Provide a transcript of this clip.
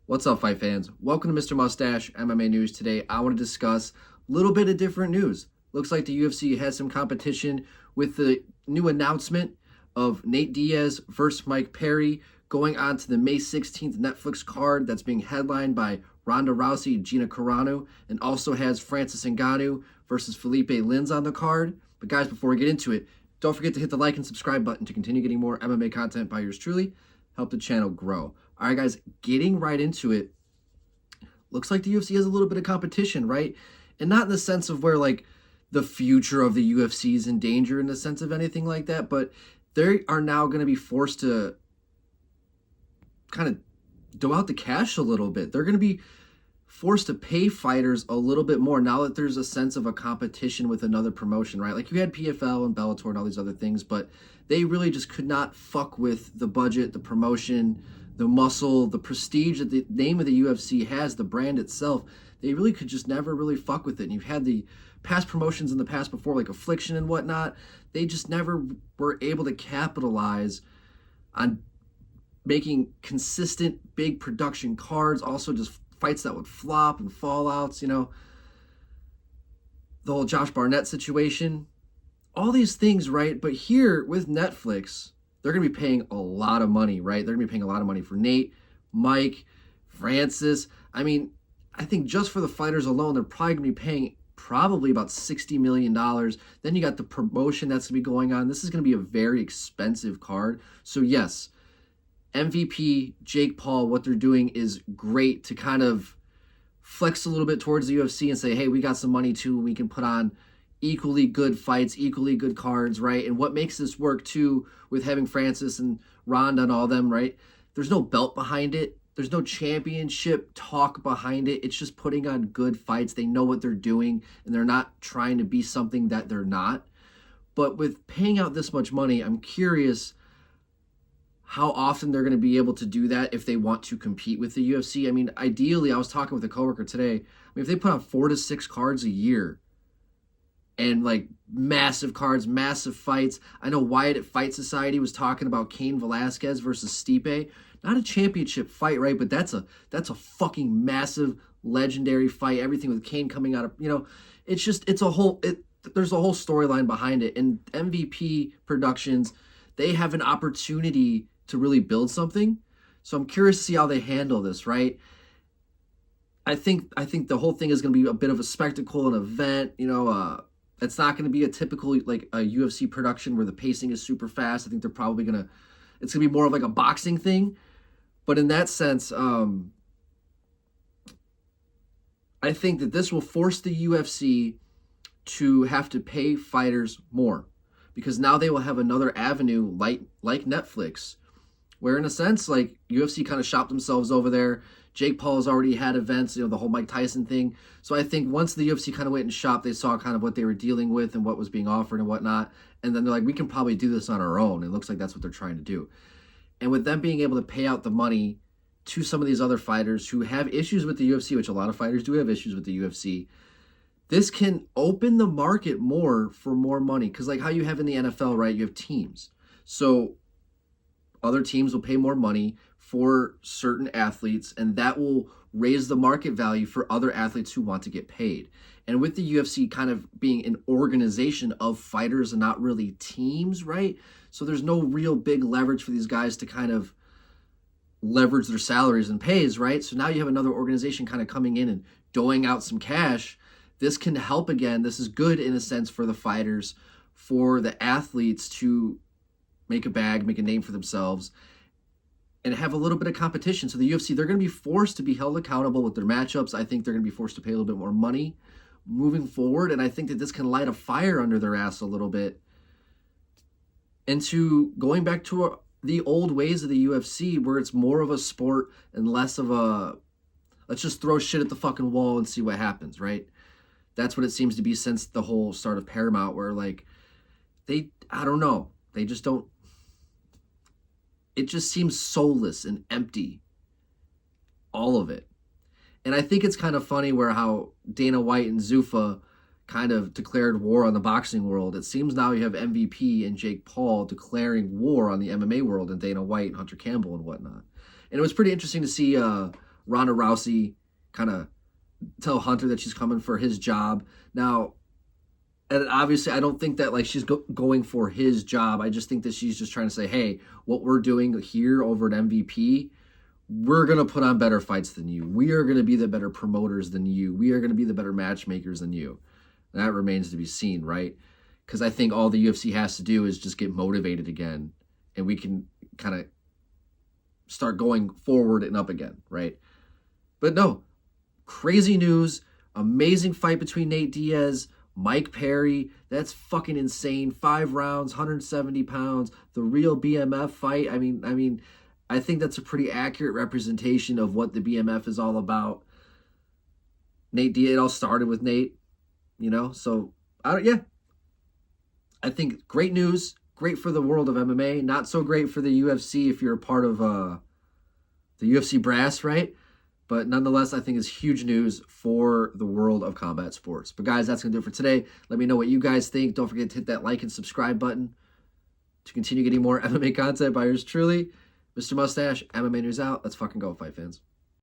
What's up, fight fans? Welcome to Mr. Mustache MMA News. Today, I want to discuss a little bit of different news. Looks like the UFC has some competition with the new announcement of Nate Diaz versus Mike Perry going on to the May 16th Netflix card that's being headlined by Ronda Rousey and Gina Carano, and also has Francis Ngannou versus Felipe Lins on the card. But guys, before we get into it, don't forget to hit the like and subscribe button to continue getting more MMA content by yours truly. Help the channel grow. All right, guys, getting right into it. Looks like the UFC has a little bit of competition, right? And not in the sense of where, like, the future of the UFC is in danger in the sense of anything like that, but they are now going to be forced to kind of do out the cash a little bit. They're going to be forced to pay fighters a little bit more now that there's a sense of a competition with another promotion, right? Like you had PFL and Bellator and all these other things, but they really just could not fuck with the budget, the promotion, the muscle, the prestige that the name of the UFC has, the brand itself. They really could just never really fuck with it. And you've had the past promotions in the past before, like Affliction and whatnot. They just never were able to capitalize on making consistent big production cards, also just fights that would flop and fallouts, the whole Josh Barnett situation, all these things, right? But here with Netflix, they're going to be paying a lot of money, right? They're going to be paying a lot of money for Nate, Mike, Francis. I mean, I think just for the fighters alone, they're probably going to be paying probably about $60 million. Then you got the promotion that's going to be going on. This is going to be a very expensive card. So yes, MVP, Jake Paul, what they're doing is great to kind of flex a little bit towards the UFC and say, hey, we got some money too. We can put on equally good fights, equally good cards, right? And what makes this work too with having Francis and Ronda and all them, right? There's no belt behind it. There's no championship talk behind it. It's just putting on good fights. They know what they're doing, and they're not trying to be something that they're not. But with paying out this much money, I'm curious how often they're going to be able to do that if they want to compete with the UFC. I mean, ideally, I was talking with a coworker today. I mean, if they put on 4 to 6 cards a year and like massive cards, massive fights. I know Wyatt at Fight Society was talking about Cain Velasquez versus Stipe. Not a championship fight, right? But that's a fucking massive, legendary fight. Everything with Cain coming out of, it's a whole, there's a whole storyline behind it. And MVP Productions, they have an opportunity to really build something. So I'm curious to see how they handle this, right? I think the whole thing is going to be a bit of a spectacle, an event, it's not going to be a typical like a UFC production where the pacing is super fast. I think they're probably it's going to be more of like a boxing thing. But in that sense, I think that this will force the UFC to have to pay fighters more, because now they will have another avenue like Netflix, where in a sense, like UFC kind of shopped themselves over there. Jake Paul has already had events, the whole Mike Tyson thing. So I think once the UFC kind of went and shopped, they saw kind of what they were dealing with and what was being offered and whatnot. And then they're like, we can probably do this on our own. It looks like that's what they're trying to do. And with them being able to pay out the money to some of these other fighters who have issues with the UFC, which a lot of fighters do have issues with the UFC, this can open the market more for more money. Because like how you have in the NFL, right, you have teams. So other teams will pay more money for certain athletes, and that will raise the market value for other athletes who want to get paid. And with the UFC kind of being an organization of fighters and not really teams, right? So there's no real big leverage for these guys to kind of leverage their salaries and pays, right? So now you have another organization kind of coming in and doling out some cash. This can help again. This is good in a sense for the fighters, for the athletes to make a bag, make a name for themselves, and have a little bit of competition. So the UFC, they're going to be forced to be held accountable with their matchups. I think they're going to be forced to pay a little bit more money moving forward. And I think that this can light a fire under their ass a little bit into going back to the old ways of the UFC, where it's more of a sport and less of a, let's just throw shit at the fucking wall and see what happens, right? That's what it seems to be since the whole start of Paramount, where like I don't know, they just don't, it just seems soulless and empty, all of it. And I think it's kind of funny where how Dana White and Zuffa kind of declared war on the boxing world. It seems now you have MVP and Jake Paul declaring war on the MMA world, and Dana White and Hunter Campbell and whatnot. And it was pretty interesting to see Ronda Rousey kind of tell Hunter that she's coming for his job. Now, and obviously, I don't think that like she's going for his job. I just think that she's just trying to say, hey, what we're doing here over at MVP, we're going to put on better fights than you. We are going to be the better promoters than you. We are going to be the better matchmakers than you. And that remains to be seen, right? Because I think all the UFC has to do is just get motivated again, and we can kind of start going forward and up again, right? But no, crazy news. Amazing fight between Nate Diaz, Mike Perry. That's fucking insane. 5 rounds, 170 pounds. The real BMF fight. I mean, I think that's a pretty accurate representation of what the BMF is all about. Nate Diaz, it all started with Nate, you know? So, yeah. I think great news. Great for the world of MMA. Not so great for the UFC if you're a part of the UFC brass, right? But nonetheless, I think it's huge news for the world of combat sports. But guys, that's going to do it for today. Let me know what you guys think. Don't forget to hit that like and subscribe button to continue getting more MMA content by yours truly. Mr. Mustache, MMA News out. Let's fucking go, fight fans.